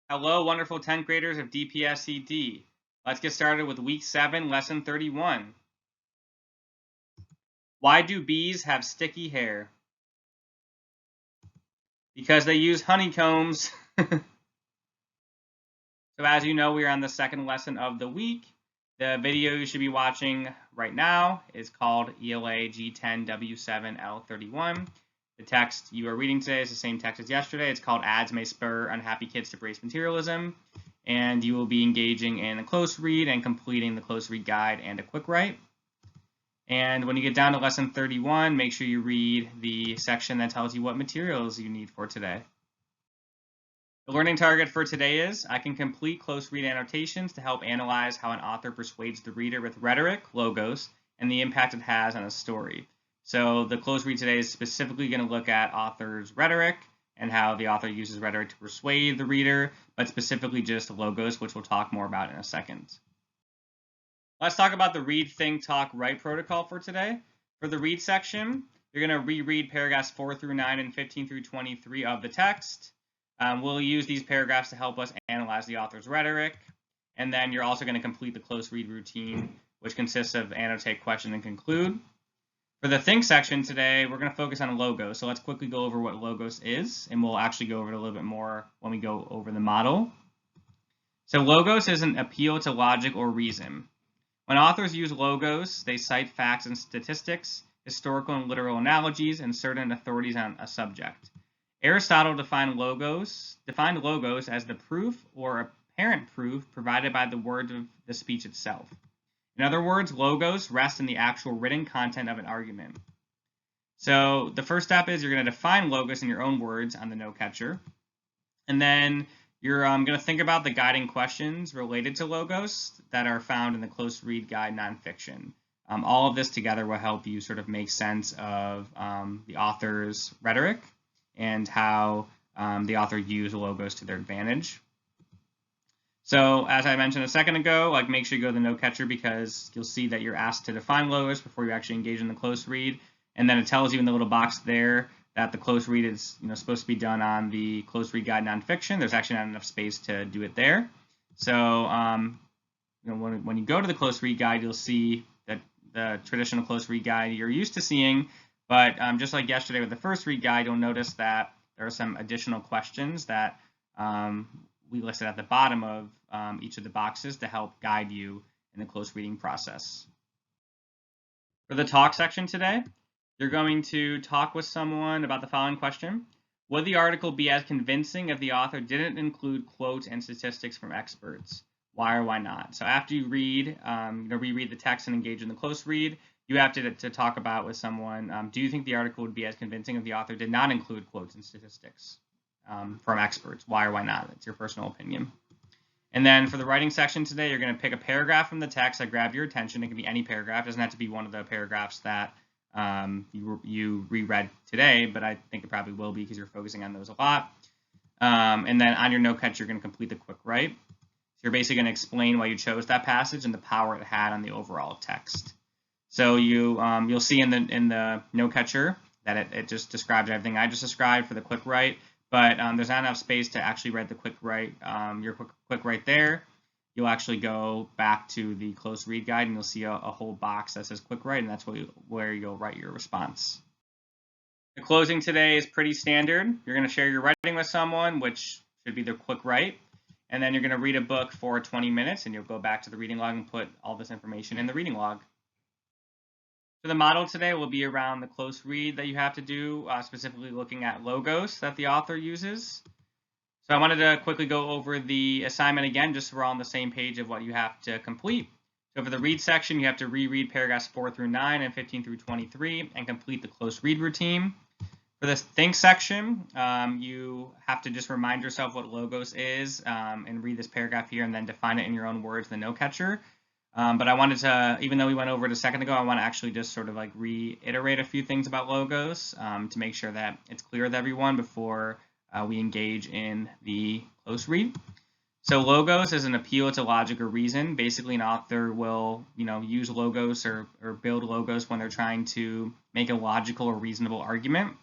Hello, wonderful 10th graders of DPSCD. Let's get started with week 7, lesson 31. Why do bees have sticky hair? Because they use honeycombs. So as you know, we are on the second lesson of the week. The video you should be watching right now is called ELA G10W7L31. The text you are reading today is the same text as yesterday. It's called Ads May Spur Unhappy Kids to Brace Materialism. And you will be engaging in a close read and completing the close read guide and a quick write. And when you get down to lesson 31, make sure you read the section that tells you what materials you need for today. The learning target for today is I can complete close read annotations to help analyze how an author persuades the reader with rhetoric, logos, and the impact it has on a story. So the close read today is specifically going to look at author's rhetoric and how the author uses rhetoric to persuade the reader, but specifically just logos, which we'll talk more about in a second. Let's talk about the read, think, talk, write protocol for today. For the read section, you're going to reread paragraphs 4 through 9 and 15 through 23 of the text. We'll use these paragraphs to help us analyze the author's rhetoric. And then you're also going to complete the close read routine, which consists of annotate, question, and conclude. For the think section today, we're going to focus on logos. So let's quickly go over what logos is, and we'll actually go over it a little bit more when we go over the model. So logos is an appeal to logic or reason. When authors use logos, they cite facts and statistics, historical and literal analogies, and certain authorities on a subject. Aristotle defined logos as the proof or apparent proof provided by the words of the speech itself. In other words, logos rest in the actual written content of an argument. So the first step is you're going to define logos in your own words on the note catcher. And then you're going to think about the guiding questions related to logos that are found in the close read guide nonfiction. All of this together will help you sort of make sense of the author's rhetoric and how the author used logos to their advantage. So as I mentioned a second ago, make sure you go to the note catcher because you'll see that you're asked to define logos before you actually engage in the close read. And then it tells you in the little box there that the close read is supposed to be done on the close read guide nonfiction. There's actually not enough space to do it there. So when you go to the close read guide, you'll see that the traditional close read guide you're used to seeing. But just like yesterday with the first read guide, you'll notice that there are some additional questions that we listed at the bottom of each of the boxes to help guide you in the close reading process. For the talk section today, you're going to talk with someone about the following question. Would the article be as convincing if the author didn't include quotes and statistics from experts? Why or why not? So after you read, reread the text and engage in the close read, you have to talk about with someone, do you think the article would be as convincing if the author did not include quotes and statistics from experts? Why or why not? That's your personal opinion. And then for the writing section today, you're going to pick a paragraph from the text that grabbed your attention. It can be any paragraph. It doesn't have to be one of the paragraphs that you reread today, but I think it probably will be because you're focusing on those a lot. And then on your note catcher, you're going to complete the quick write. So you're basically going to explain why you chose that passage and the power it had on the overall text. So you'll see in the note catcher that it just describes everything I just described for the quick write, but there's not enough space to actually write the quick write. Your quick write there, you'll actually go back to the close read guide and you'll see a whole box that says quick write, and that's where you'll write your response. The closing today is pretty standard. You're going to share your writing with someone, which should be their quick write, and then you're going to read a book for 20 minutes, and you'll go back to the reading log and put all this information in the reading log. So the model today will be around the close read that you have to do, specifically looking at logos that the author uses. So I wanted to quickly go over the assignment again, just so we're all on the same page of what you have to complete. So for the read section, you have to reread paragraphs 4 through 9 and 15 through 23 and complete the close read routine. For the think section, you have to just remind yourself what logos is and read this paragraph here and then define it in your own words, the note catcher. But I wanted to, even though we went over it a second ago, I want to actually just sort of reiterate a few things about logos to make sure that it's clear with everyone before we engage in the close read. So logos is an appeal to logic or reason. Basically, an author will, use logos or build logos when they're trying to make a logical or reasonable argument.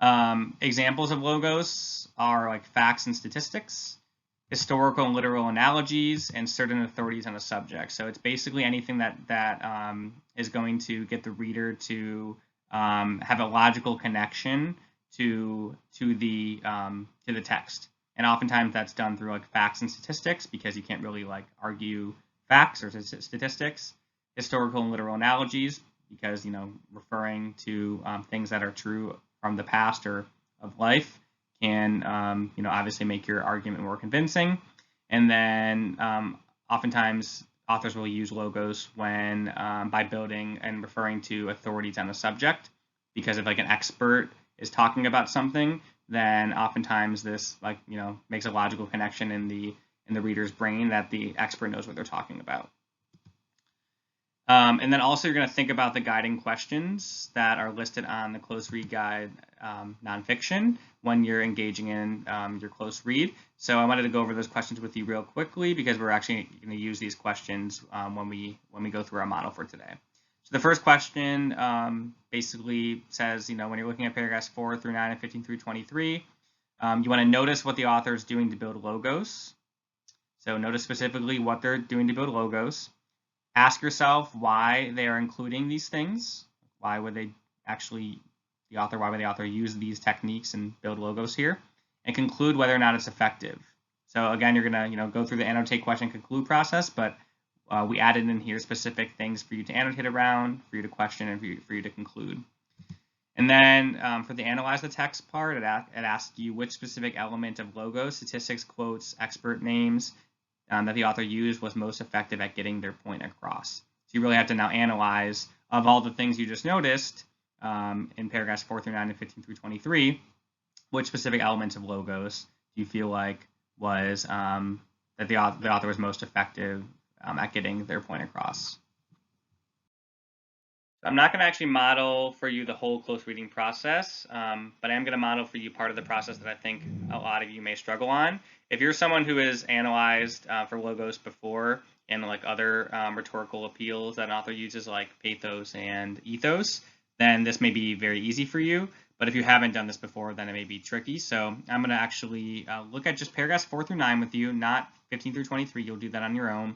Examples of logos are like facts and statistics, historical and literal analogies, and certain authorities on a subject. So it's basically anything that is going to get the reader to have a logical connection to the text. And oftentimes that's done through like facts and statistics, because you can't really like argue facts or statistics. Historical and literal analogies, because referring to things that are true from the past or of life can obviously make your argument more convincing. And then oftentimes authors will use logos when by building and referring to authorities on a subject, because if like an expert is talking about something, then oftentimes this makes a logical connection in the reader's brain that the expert knows what they're talking about. And then also you're going to think about the guiding questions that are listed on the close read guide nonfiction when you're engaging in your close read. So I wanted to go over those questions with you real quickly, because we're actually going to use these questions when we go through our model for today. So the first question basically says, when you're looking at paragraphs 4 through 9 and 15 through 23, you want to notice what the author is doing to build logos. So notice specifically what they're doing to build logos. Ask yourself why they are including these things. Why would the author use these techniques and build logos here? And conclude whether or not it's effective. So again, you're gonna go through the annotate, question, conclude process, but we added in here specific things for you to annotate around, for you to question, and for you to conclude. And then for the analyze the text part, it asks you which specific element of logos, statistics, quotes, expert names that the author used was most effective at getting their point across. So you really have to now analyze, of all the things you just noticed in paragraphs 4 through 9 and 15 through 23, which specific elements of logos do you feel like was that the author was most effective at getting their point across. I'm not going to actually model for you the whole close reading process, but I am going to model for you part of the process that I think a lot of you may struggle on. If you're someone who has analyzed for logos before and like other rhetorical appeals that an author uses, like pathos and ethos, then this may be very easy for you. But if you haven't done this before, then it may be tricky. So I'm going to actually look at just paragraphs 4 through 9 with you, not 15 through 23. You'll do that on your own.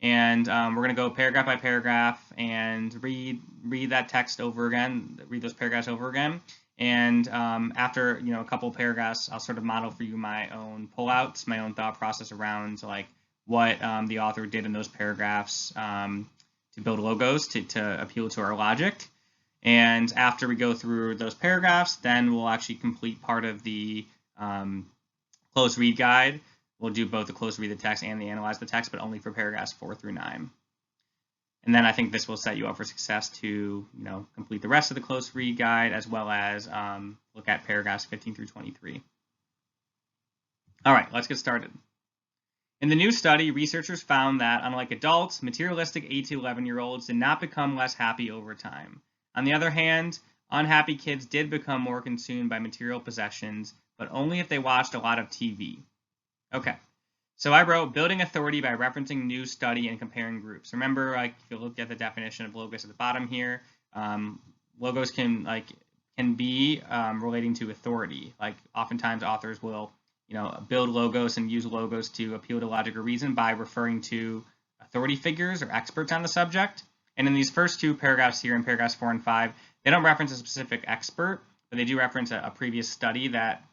And we're going to go paragraph by paragraph and read that text over again, read those paragraphs over again. And after a couple of paragraphs, I'll sort of model for you my own pullouts, my own thought process around like what the author did in those paragraphs to build logos to appeal to our logic. And after we go through those paragraphs, then we'll actually complete part of the close read guide. We'll do both the close read the text and the analyze the text, but only for paragraphs 4 through 9. And then I think this will set you up for success to complete the rest of the close read guide, as well as look at paragraphs 15 through 23. All right, let's get started. In the new study, researchers found that, unlike adults, materialistic 8 to 11-year-olds did not become less happy over time. On the other hand, unhappy kids did become more consumed by material possessions, but only if they watched a lot of TV. Okay, so I wrote building authority by referencing new study and comparing groups. Remember, like if you look at the definition of logos at the bottom here, logos can be relating to authority. Like oftentimes authors will build logos and use logos to appeal to logic or reason by referring to authority figures or experts on the subject. And in these first two paragraphs here, in paragraphs 4 and 5, they don't reference a specific expert, but they do reference a previous study that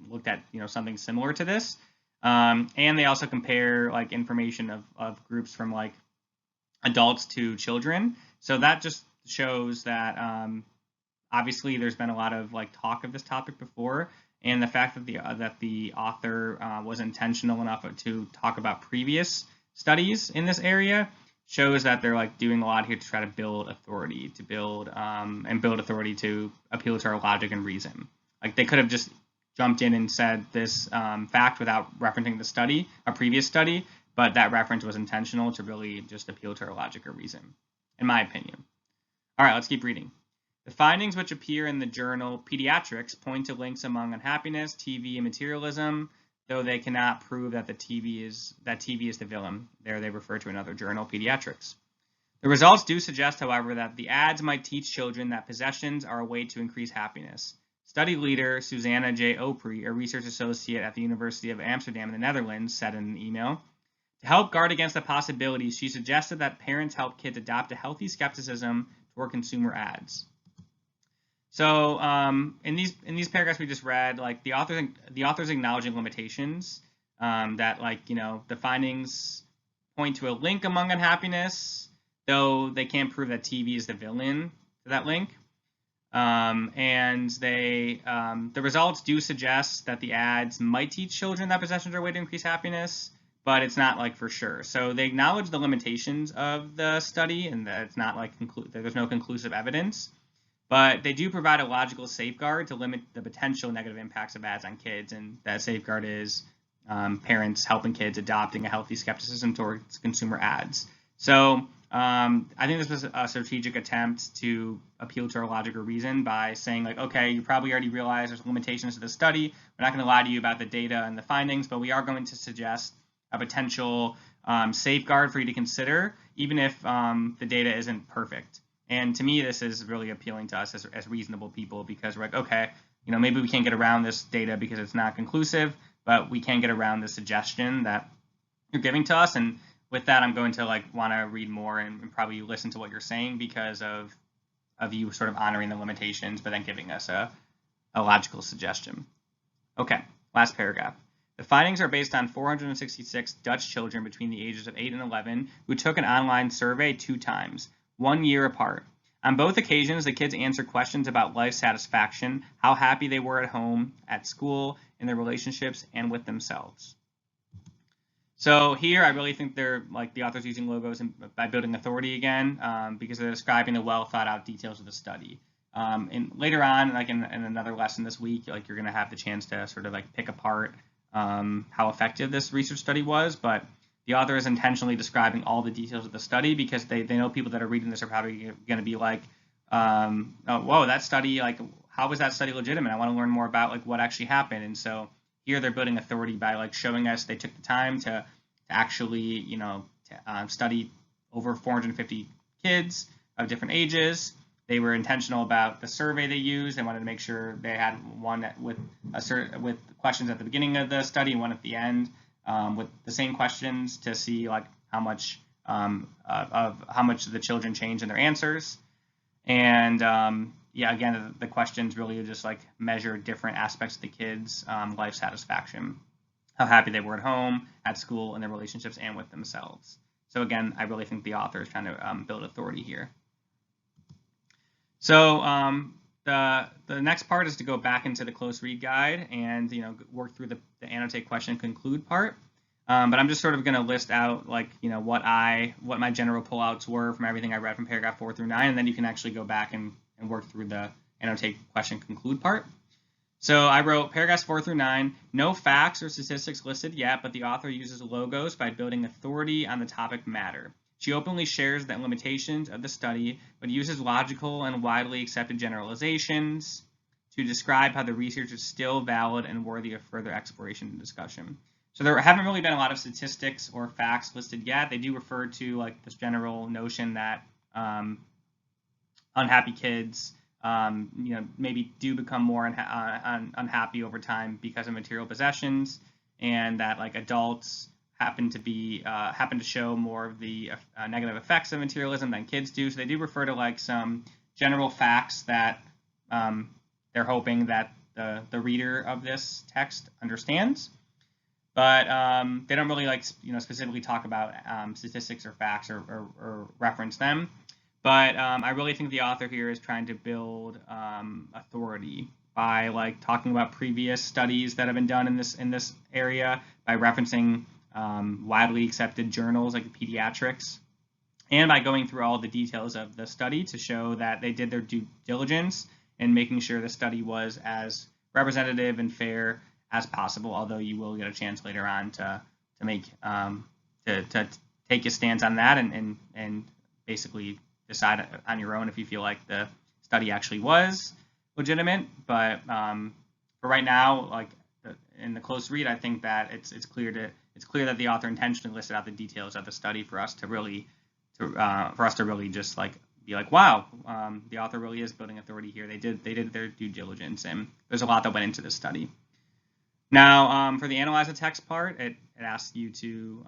looked at something similar to this. And they also compare like information of groups from like adults to children. So that just shows that obviously there's been a lot of like talk of this topic before, and the fact that the author was intentional enough to talk about previous studies in this area shows that they're like doing a lot here to try to build authority, to build authority to appeal to our logic and reason. Like they could have just jumped in and said this fact without referencing the study, a previous study, but that reference was intentional to really just appeal to our logic or reason, in my opinion. All right, let's keep reading. The findings which appear in the journal Pediatrics point to links among unhappiness, TV, and materialism, though they cannot prove that TV is the villain. There they refer to another journal, Pediatrics. The results do suggest, however, that the ads might teach children that possessions are a way to increase happiness. Study leader Susanna J. Opry, a research associate at the University of Amsterdam in the Netherlands, said in an email, to help guard against the possibilities, she suggested that parents help kids adopt a healthy skepticism toward consumer ads. So in these paragraphs we just read, like the authors acknowledging limitations, that the findings point to a link among unhappiness, though they can't prove that TV is the villain to that link. And the results do suggest that the ads might teach children that possessions are a way to increase happiness, but it's not like for sure. So they acknowledge the limitations of the study and that it's not like there's no conclusive evidence. But they do provide a logical safeguard to limit the potential negative impacts of ads on kids, and that safeguard is parents helping kids adopting a healthy skepticism towards consumer ads. So I think this was a strategic attempt to appeal to our logic or reason by saying, like, okay, you probably already realize there's limitations to the study. We're not going to lie to you about the data and the findings, but we are going to suggest a potential safeguard for you to consider, even if the data isn't perfect. And to me, this is really appealing to us as reasonable people, because we're like, okay, maybe we can't get around this data because it's not conclusive, but we can get around the suggestion that you're giving to us. And with that, I'm going to want to read more and probably listen to what you're saying because of you sort of honoring the limitations, but then giving us a logical suggestion. Okay, last paragraph. The findings are based on 466 Dutch children between the ages of 8 and 11 who took an online survey 2 times. 1 year apart. On both occasions, the kids answered questions about life satisfaction, how happy they were at home, at school, in their relationships, and with themselves. So here, I really think they're the authors using logos by building authority again, because they're describing the well thought out details of the study. And later on, in another lesson this week, you're going to have the chance to sort of pick apart how effective this research study was, but the author is intentionally describing all the details of the study because they know people that are reading this are probably going to be like, oh, whoa, that study, how was that study legitimate? I want to learn more about what actually happened. And so here they're building authority by showing us they took the time to actually, study over 450 kids of different ages. They were intentional about the survey they used. They wanted to make sure they had one with questions at the beginning of the study and one at the end. With the same questions to see how much the children change in their answers, and again, the questions really just measure different aspects of the kids' life satisfaction, how happy they were at home, at school, in their relationships, and with themselves. So again, I really think the author is trying to build authority here. So the next part is to go back into the close read guide and work through the annotate, question, conclude part. But I'm just sort of going to list out what my general pullouts were from everything I read from paragraph 4 through 9, and then you can actually go back and work through the annotate, question, conclude part. So I wrote paragraphs 4 through 9, no facts or statistics listed yet, but the author uses logos by building authority on the topic matter. She openly shares the limitations of the study, but uses logical and widely accepted generalizations to describe how the research is still valid and worthy of further exploration and discussion. So there haven't really been a lot of statistics or facts listed yet. They do refer to this general notion that unhappy kids, maybe do become more unhappy over time because of material possessions, and that adults happen to show more of the negative effects of materialism than kids do. So they do refer to some general facts that they're hoping that the reader of this text understands, but they don't really specifically talk about statistics or facts or reference them. But I really think the author here is trying to build authority by talking about previous studies that have been done in this area, by referencing widely accepted journals like Pediatrics, and by going through all the details of the study to show that they did their due diligence in making sure the study was as representative and fair as possible. Although you will get a chance later on to take a stance on that and basically decide on your own if you feel like the study actually was legitimate. But for right now, in the close read, I think that it's clear that the author intentionally listed out the details of the study for us to really just be like, wow, the author really is building authority here. They did their due diligence, and there's a lot that went into this study. Now, for the analyze the text part, it asks you to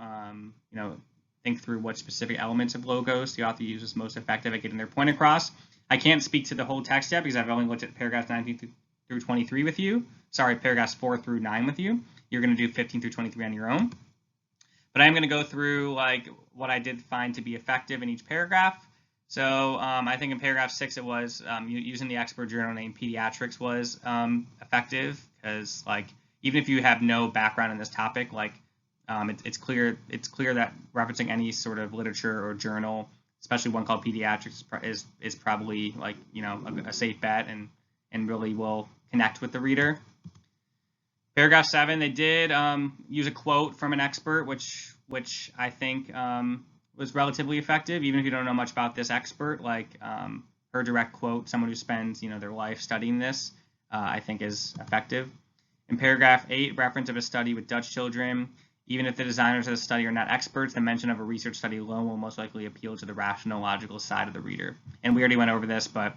think through what specific elements of logos the author uses most effective at getting their point across. I can't speak to the whole text yet because I've only looked at paragraphs 19 through 23 with you. Sorry, paragraphs 4 through 9 with you. You're going to do 15 through 23 on your own. But I'm going to go through like what I did find to be effective in each paragraph. So I think in paragraph 6 it was using the expert journal name Pediatrics was effective because like even if you have no background in this topic, like it's clear that referencing any sort of literature or journal, especially one called Pediatrics, is probably like a safe bet and really will connect with the reader. Paragraph 7, they did use a quote from an expert, which I think was relatively effective, even if you don't know much about this expert. Like her direct quote, someone who spends their life studying this, I think is effective. In paragraph 8, reference of a study with Dutch children. Even if the designers of the study are not experts, the mention of a research study alone will most likely appeal to the rational, logical side of the reader. And we already went over this, but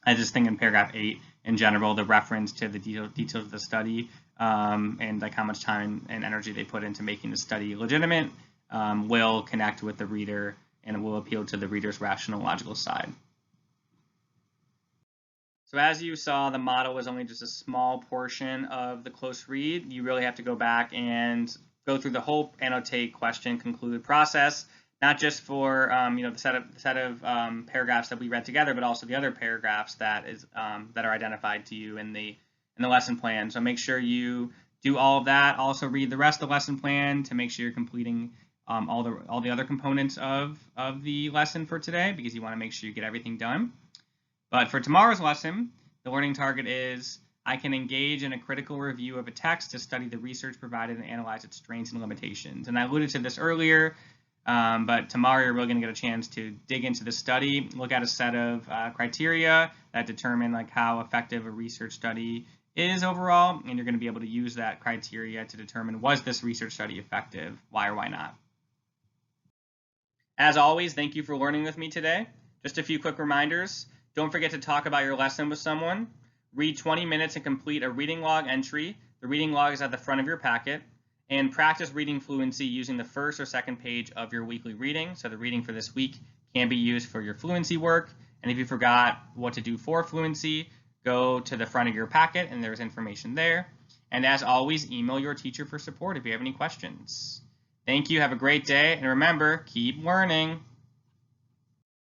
I just think in paragraph 8, in general, the reference to the details of the study and like how much time and energy they put into making the study legitimate will connect with the reader and it will appeal to the reader's rational, logical side. So as you saw, the model was only just a small portion of the close read. You really have to go back and go through the whole annotate, question, conclude process, not just for the set of paragraphs that we read together, but also the other paragraphs that are identified to you in the lesson plan. So make sure you do all of that. Also read the rest of the lesson plan to make sure you're completing all the other components of the lesson for today, because you want to make sure you get everything done. But for tomorrow's lesson, the learning target is I can engage in a critical review of a text to study the research provided and analyze its strengths and limitations. And I alluded to this earlier, but tomorrow you're really going to get a chance to dig into the study, look at a set of criteria that determine like how effective a research study is overall, and you're going to be able to use that criteria to determine was this research study effective, why or why not. As always, thank you for learning with me today. Just a few quick reminders. Don't forget to talk about your lesson with someone. Read 20 minutes and complete a reading log entry. The reading log is at the front of your packet. And practice reading fluency using the first or second page of your weekly reading. So the reading for this week can be used for your fluency work. And if you forgot what to do for fluency, go to the front of your packet and there's information there. And as always, email your teacher for support if you have any questions. Thank you. Have a great day. And remember, keep learning.